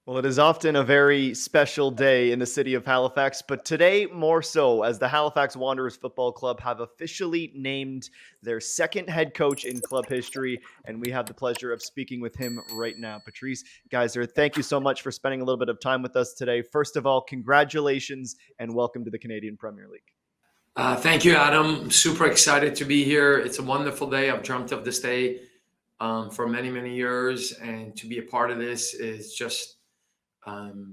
Well, it is often a very special day in the city of Halifax, but today more so as the Halifax Wanderers Football Club have officially named their second head coach in club history, and we have the pleasure of speaking with him right now. Patrice Gheisar, thank you so much for spending a little bit of time with us today. First of all, congratulations and welcome to the Canadian Premier League. Thank you, Adam. Super excited to be here. It's a wonderful day. I've dreamt of this day for many, many years, and to be a part of this is just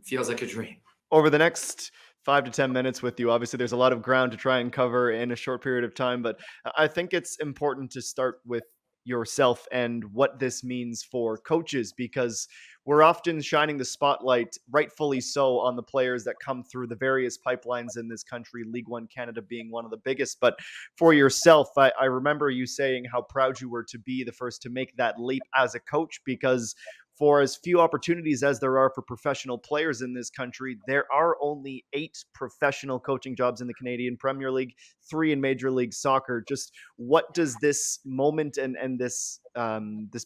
feels like a dream. Over the next 5 to 10 minutes with you, obviously, there's a lot of ground to try and cover in a short period of time, but I think it's important to start with yourself and what this means for coaches because we're often shining the spotlight, rightfully so, on the players that come through the various pipelines in this country, League One Canada being one of the biggest. But for yourself, I remember you saying how proud you were to be the first to make that leap as a coach because for as few opportunities as there are for professional players in this country, there are only 8 professional coaching jobs in the Canadian Premier League, 3 in Major League Soccer. Just what does this moment and this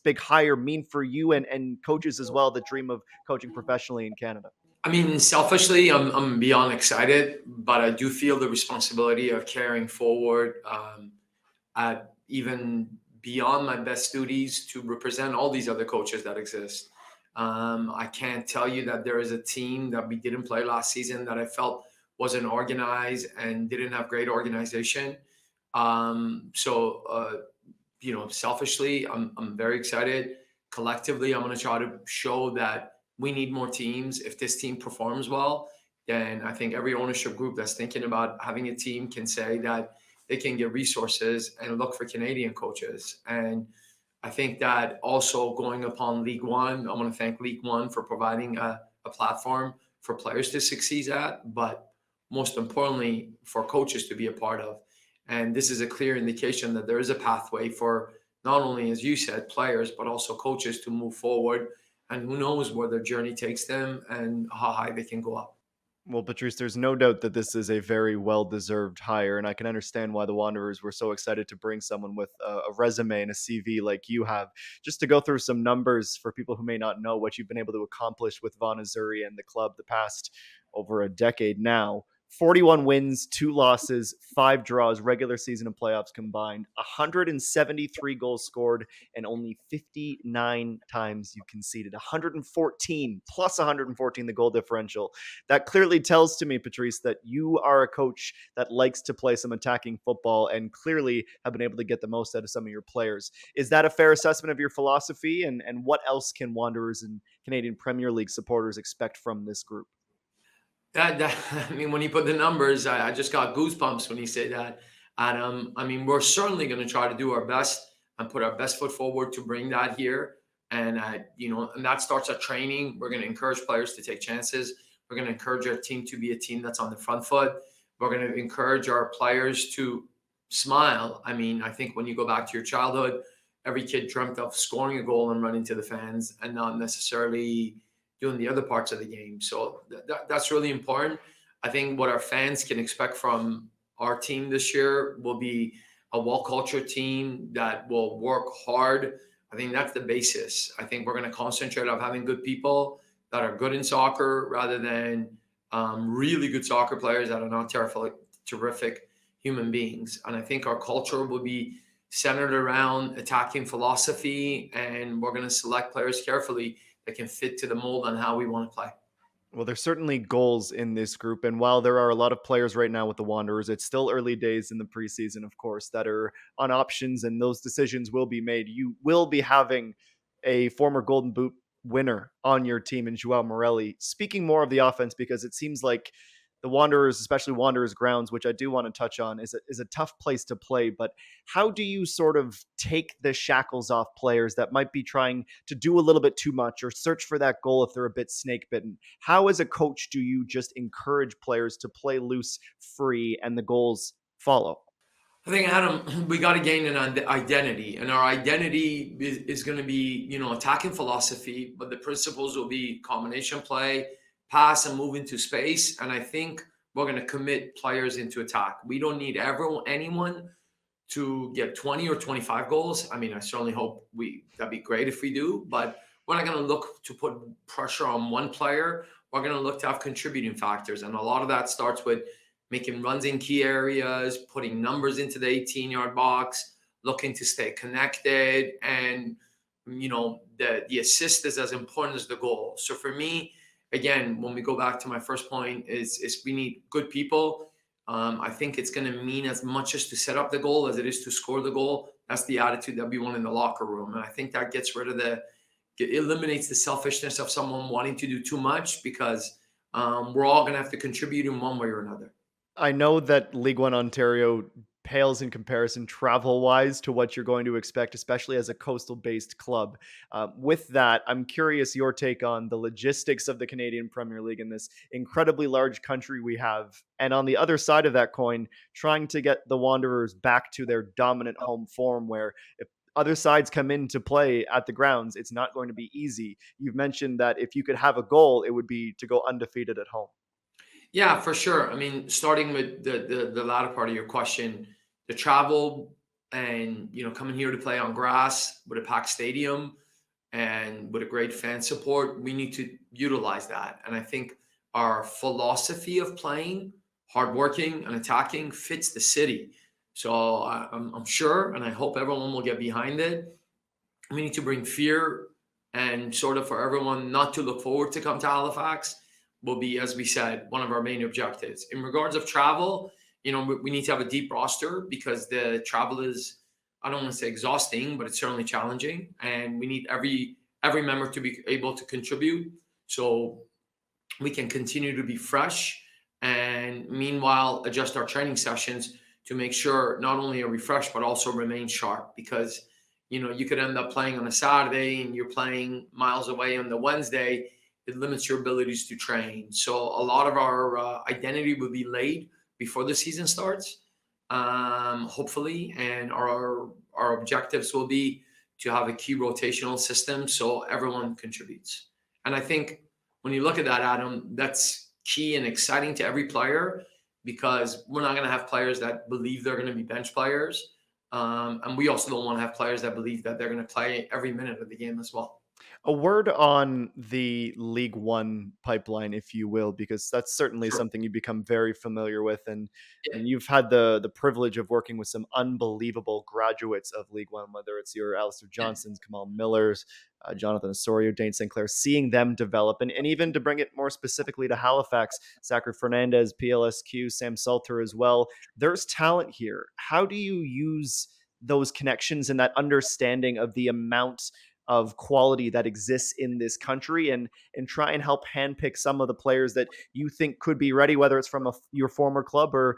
big hire mean for you and coaches as well that dream of coaching professionally in Canada? I mean, selfishly, I'm beyond excited, but I do feel the responsibility of carrying forward even beyond my best duties to represent all these other coaches that exist. I can't tell you that there is a team that we didn't play last season that I felt wasn't organized and didn't have great organization. Selfishly, I'm very excited. Collectively, I'm going to try to show that we need more teams. If this team performs well, then I think every ownership group that's thinking about having a team can say that they can get resources and look for Canadian coaches. And I think that also going upon League One, I want to thank League One for providing a platform for players to succeed at, but most importantly, for coaches to be a part of. And this is a clear indication that there is a pathway for not only, as you said, players, but also coaches to move forward. And who knows where their journey takes them and how high they can go up. Well, Patrice, there's no doubt that this is a very well-deserved hire, and I can understand why the Wanderers were so excited to bring someone with a resume and a CV like you have. Just to go through some numbers for people who may not know what you've been able to accomplish with Von Azuri and the club the past over a decade now. 41 wins, 2 losses, 5 draws, regular season and playoffs combined, 173 goals scored, and only 59 times you conceded. 114 plus 114 the goal differential. That clearly tells to me, Patrice, that you are a coach that likes to play some attacking football and clearly have been able to get the most out of some of your players. Is that a fair assessment of your philosophy? And what else can Wanderers and Canadian Premier League supporters expect from this group? I mean, when you put the numbers, I just got goosebumps when you say that. And I mean, we're certainly going to try to do our best and put our best foot forward to bring that here. And and that starts at training. We're going to encourage players to take chances. We're going to encourage our team to be a team that's on the front foot. We're going to encourage our players to smile. I mean, I think when you go back to your childhood, every kid dreamt of scoring a goal and running to the fans, and not necessarily doing the other parts of the game. So that's really important. I think what our fans can expect from our team this year will be a well-cultured team that will work hard. I think that's the basis. I think we're going to concentrate on having good people that are good in soccer rather than really good soccer players that are not terrific human beings. And I think our culture will be centered around attacking philosophy, and we're going to select players carefully that can fit to the mold on how we want to play. Well, there's certainly goals in this group. And while there are a lot of players right now with the Wanderers, it's still early days in the preseason, of course, that are on options, and those decisions will be made. You will be having a former Golden Boot winner on your team in Joao Morelli. Speaking more of the offense, because it seems like the Wanderers, especially Wanderers grounds, which I do want to touch on, is a tough place to play. But how do you sort of take the shackles off players that might be trying to do a little bit too much or search for that goal if they're a bit snake bitten? How, as a coach, do you just encourage players to play loose, free, and the goals follow? I think, Adam, we got to gain an identity, and our identity is going to be, attacking philosophy, but the principles will be combination play, pass, and move into space. And I think we're going to commit players into attack. We don't need anyone to get 20 or 25 goals. I mean, I certainly hope that'd be great if we do, but we're not going to look to put pressure on one player. We're going to look to have contributing factors. And a lot of that starts with making runs in key areas, putting numbers into the 18-yard box, looking to stay connected. And, the assist is as important as the goal. So for me, again, when we go back to my first point, is we need good people. I think it's going to mean as much as to set up the goal as it is to score the goal. That's the attitude that we want in the locker room. And I think that gets rid of it eliminates the selfishness of someone wanting to do too much, because we're all going to have to contribute in one way or another. I know that League One Ontario pales in comparison travel wise to what you're going to expect, especially as a coastal based club. With that, I'm curious your take on the logistics of the Canadian Premier League in this incredibly large country we have. And on the other side of that coin, trying to get the Wanderers back to their dominant home form where if other sides come in to play at the grounds, it's not going to be easy. You've mentioned that if you could have a goal, it would be to go undefeated at home. Yeah, for sure. I mean, starting with the latter part of your question, the travel and coming here to play on grass with a packed stadium and with a great fan support, we need to utilize that. And I think our philosophy of playing, hardworking and attacking fits the city. So I'm sure, and I hope everyone will get behind it. We need to bring fear, and sort of for everyone not to look forward to come to Halifax will be, as we said, one of our main objectives. In regards of travel, we need to have a deep roster, because the travel is, I don't want to say exhausting, but it's certainly challenging, and we need every member to be able to contribute, so we can continue to be fresh, and meanwhile adjust our training sessions to make sure not only are we fresh but also remain sharp, because you could end up playing on a Saturday and you're playing miles away on the Wednesday. It limits your abilities to train. So a lot of our identity will be laid before the season starts, hopefully, and our objectives will be to have a key rotational system so everyone contributes. And I think when you look at that, Adam, that's key and exciting to every player, because we're not going to have players that believe they're going to be bench players. And we also don't want to have players that believe that they're going to play every minute of the game as well. A word on the League One pipeline, if you will, because that's certainly Sure. something you become very familiar with, Yeah. and you've had the privilege of working with some unbelievable graduates of League One, whether it's your Alistair Yeah. Johnsons, Kamal Millers, Jonathan Osorio, Dane St. Clair, seeing them develop, and even to bring it more specifically to Halifax, Zachary Fernandez, PLSQ, Sam Salter as well. There's talent here. How do you use those connections and that understanding of the amount of quality that exists in this country and try and help handpick some of the players that you think could be ready, whether it's from your former club or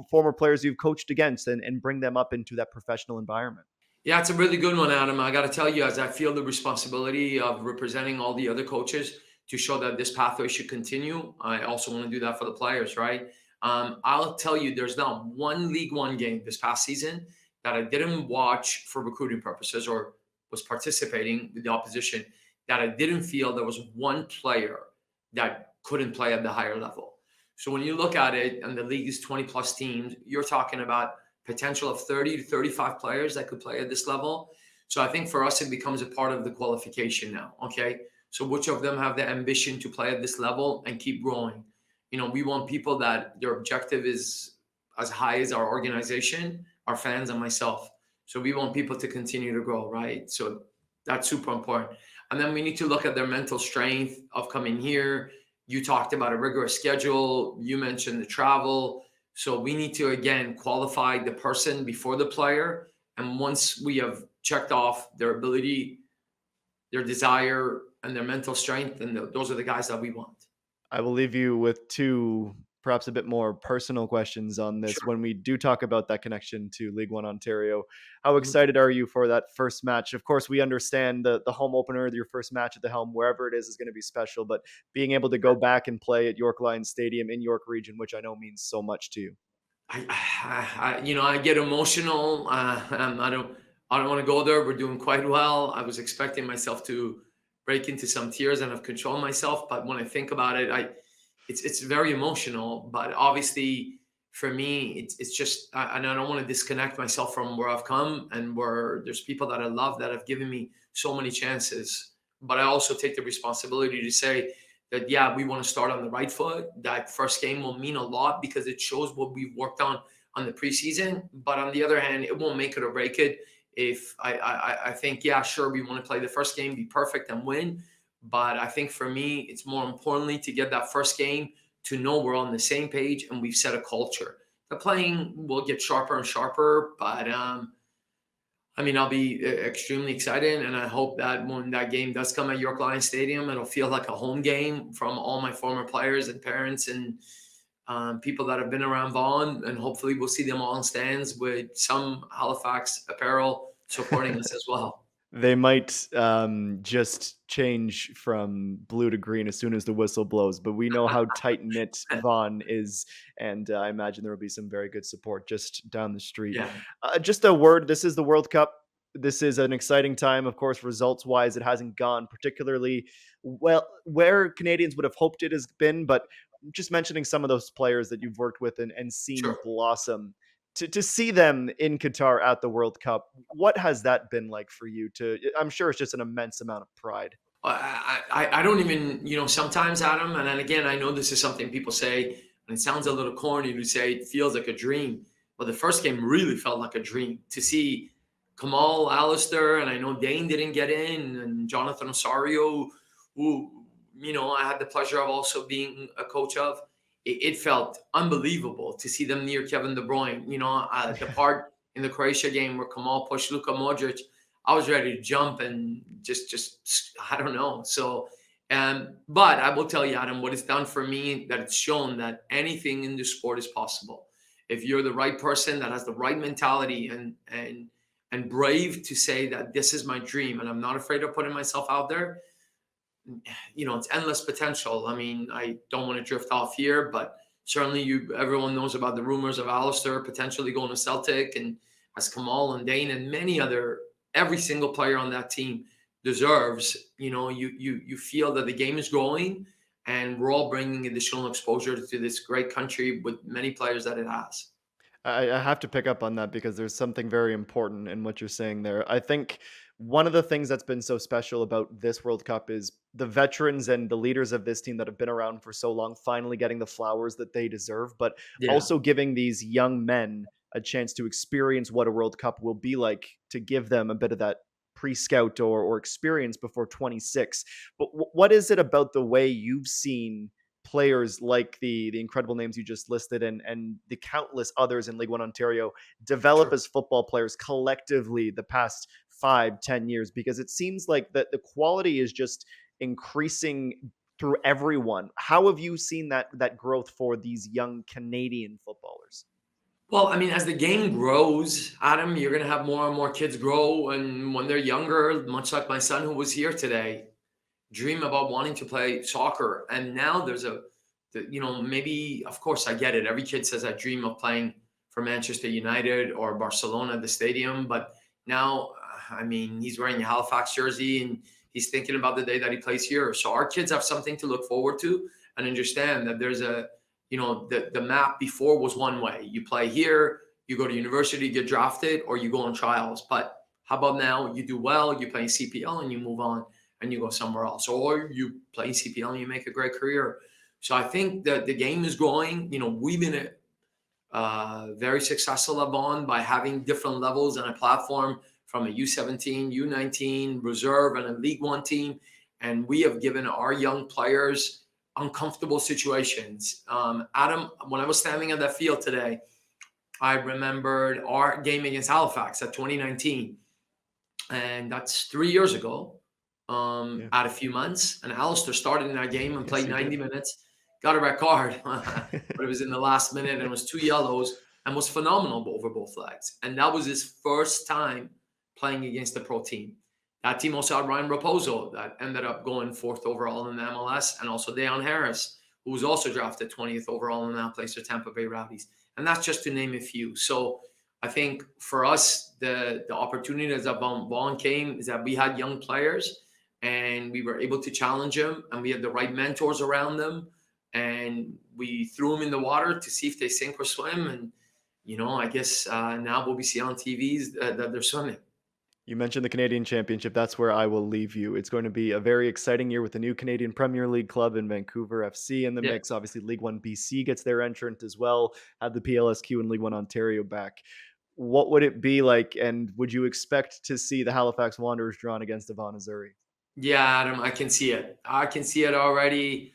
former players you've coached against, and bring them up into that professional environment? Yeah, it's a really good one, Adam. I got to tell you, as I feel the responsibility of representing all the other coaches to show that this pathway should continue, I also want to do that for the players, right? I'll tell you, there's not one League One game this past season that I didn't watch for recruiting purposes or was participating with the opposition that I didn't feel there was one player that couldn't play at the higher level. So when you look at it, and the league is 20 plus teams, you're talking about potential of 30 to 35 players that could play at this level. So I think for us, it becomes a part of the qualification now. Okay. So which of them have the ambition to play at this level and keep growing? We want people that their objective is as high as our organization, our fans, and myself. So we want people to continue to grow, right? So that's super important. And then we need to look at their mental strength of coming here. You talked about a rigorous schedule. You mentioned the travel. So we need to, again, qualify the person before the player. And once we have checked off their ability, their desire, and their mental strength, and those are the guys that we want. I will leave you with two, perhaps a bit more personal questions on this. Sure. When we do talk about that connection to League One Ontario, how Mhm. excited are you for that first match? Of course, we understand the home opener, your first match at the helm, wherever it is going to be special. But being able to go back and play at York Lions Stadium in York Region, which I know means so much to you. I get emotional. I don't want to go there. We're doing quite well. I was expecting myself to break into some tears and have controlled myself, but when I think about it, it's very emotional. But obviously, for me, it's just, and I don't want to disconnect myself from where I've come and where there's people that I love that have given me so many chances but I also take the responsibility to say that, yeah, we want to start on the right foot. That first game will mean a lot because it shows what we've worked on the preseason. But on the other hand, it won't make it or break it. If I think, yeah, sure, we want to play the first game, be perfect and win. But I think for me, it's more importantly to get that first game to know we're on the same page and we've set a culture. The playing will get sharper and sharper, but I mean, I'll be extremely excited, and I hope that when that game does come at York Lions Stadium, it'll feel like a home game from all my former players and parents and people that have been around Vaughan, and hopefully we'll see them all in stands with some Halifax apparel supporting us as well. They might just change from blue to green as soon as the whistle blows, but we know how tight knit Vaughn is, and I imagine there will be some very good support just down the street. Yeah, Just a word: this is the World Cup. This is an exciting time, of course. Results wise, it hasn't gone particularly well where Canadians would have hoped it has been, but just mentioning some of those players that you've worked with and seen sure. blossom to see them in Qatar at the World Cup, what has that been like for you? I'm sure it's just an immense amount of pride. I don't even, sometimes, Adam, and then again, I know this is something people say, and it sounds a little corny to say it feels like a dream. But the first game really felt like a dream to see Kamal, Alistair, and I know Dane didn't get in, and Jonathan Osorio, who, I had the pleasure of also being a coach of. It felt unbelievable to see them near Kevin De Bruyne. The part in the Croatia game where Kamal pushed Luka Modric, I was ready to jump and just I don't know. So, but I will tell you, Adam, what it's done for me, that it's shown that anything in this sport is possible. If you're the right person that has the right mentality and brave to say that this is my dream and I'm not afraid of putting myself out there, it's endless potential. I mean, I don't want to drift off here, but certainly everyone knows about the rumors of Alistair potentially going to Celtic, and as Kamal and Dane and many other, every single player on that team deserves, you feel that the game is growing and we're all bringing additional exposure to this great country with many players that it has. I have to pick up on that because there's something very important in what you're saying there. I think one of the things that's been so special about this World Cup is the veterans and the leaders of this team that have been around for so long finally getting the flowers that they deserve, but Yeah, also giving these young men a chance to experience what a World Cup will be like, to give them a bit of that pre-scout or experience before 26. But what is it about the way you've seen players like the incredible names you just listed and the countless others in League One Ontario develop sure. as football players collectively the past 5-10 years? Because it seems like that the quality is just increasing through everyone. How have you seen that growth for these young Canadian footballers? Well, I mean, as the game grows, Adam, you're going to have more and more kids grow. And when they're younger, much like my son who was here today, dream about wanting to play soccer. And now there's maybe, of course, I get it. Every kid says, I dream of playing for Manchester United or Barcelona at the stadium. But now, I mean, he's wearing a Halifax jersey and he's thinking about the day that he plays here. So our kids have something to look forward to and understand that there's the map before was one way. You play here, you go to university, get drafted, or you go on trials. But how about now? You do well, you play in CPL, and you move on and you go somewhere else, or you play CPL and you make a great career. So I think that the game is growing. We've been very successful at Bond by having different levels and a platform from a U17, U19, reserve, and a League One team. And we have given our young players uncomfortable situations. Adam, when I was standing on that field today, I remembered our game against Halifax at 2019. And that's 3 years ago, Yeah. out a few months. And Alistair started in that game and Yes, played you 90 did. minutes, got a red card, but it was in the last minute and it was two yellows and was phenomenal over both legs. And that was his first time playing against a pro team. That team also had Ryan Raposo that ended up going fourth overall in the MLS, and also Deion Harris, who was also drafted 20th overall and now plays for Tampa Bay Rowdies. And that's just to name a few. So I think for us, the opportunities that Vaughn came is that we had young players and we were able to challenge them and we had the right mentors around them and we threw them in the water to see if they sink or swim. And, I guess now what we see on TVs that they're swimming. You mentioned the Canadian Championship. That's where I will leave you. It's going to be a very exciting year with the new Canadian Premier League club in Vancouver FC in the Yeah. mix. Obviously, League One BC gets their entrant as well. Have the PLSQ and League One Ontario back. What would it be like, and would you expect to see the Halifax Wanderers drawn against Devon Azuri? Yeah, Adam, I can see it. I can see it already.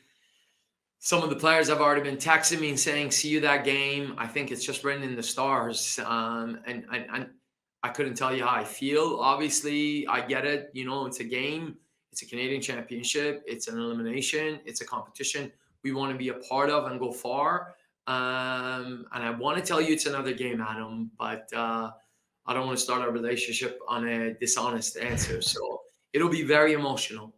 Some of the players have already been texting me and saying, "See you that game." I think it's just written in the stars. And I couldn't tell you how I feel. Obviously, I get it. You know, it's a game. It's a Canadian Championship. It's an elimination. It's a competition we want to be a part of and go far. And I want to tell you it's another game, Adam, but I don't want to start a relationship on a dishonest answer. So it'll be very emotional.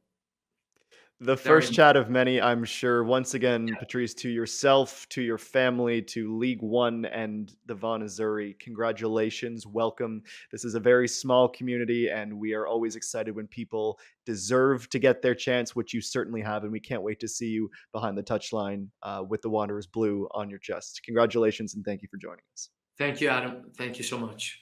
The Very first emotional. chat of many, I'm sure. Once again, Patrice, to yourself, to your family, to League One and the Von Azuri, congratulations. Welcome. This is a very small community, and we are always excited when people deserve to get their chance, which you certainly have. And we can't wait to see you behind the touchline with the Wanderers blue on your chest. Congratulations, and thank you for joining us. Thank you, Adam. Thank you so much.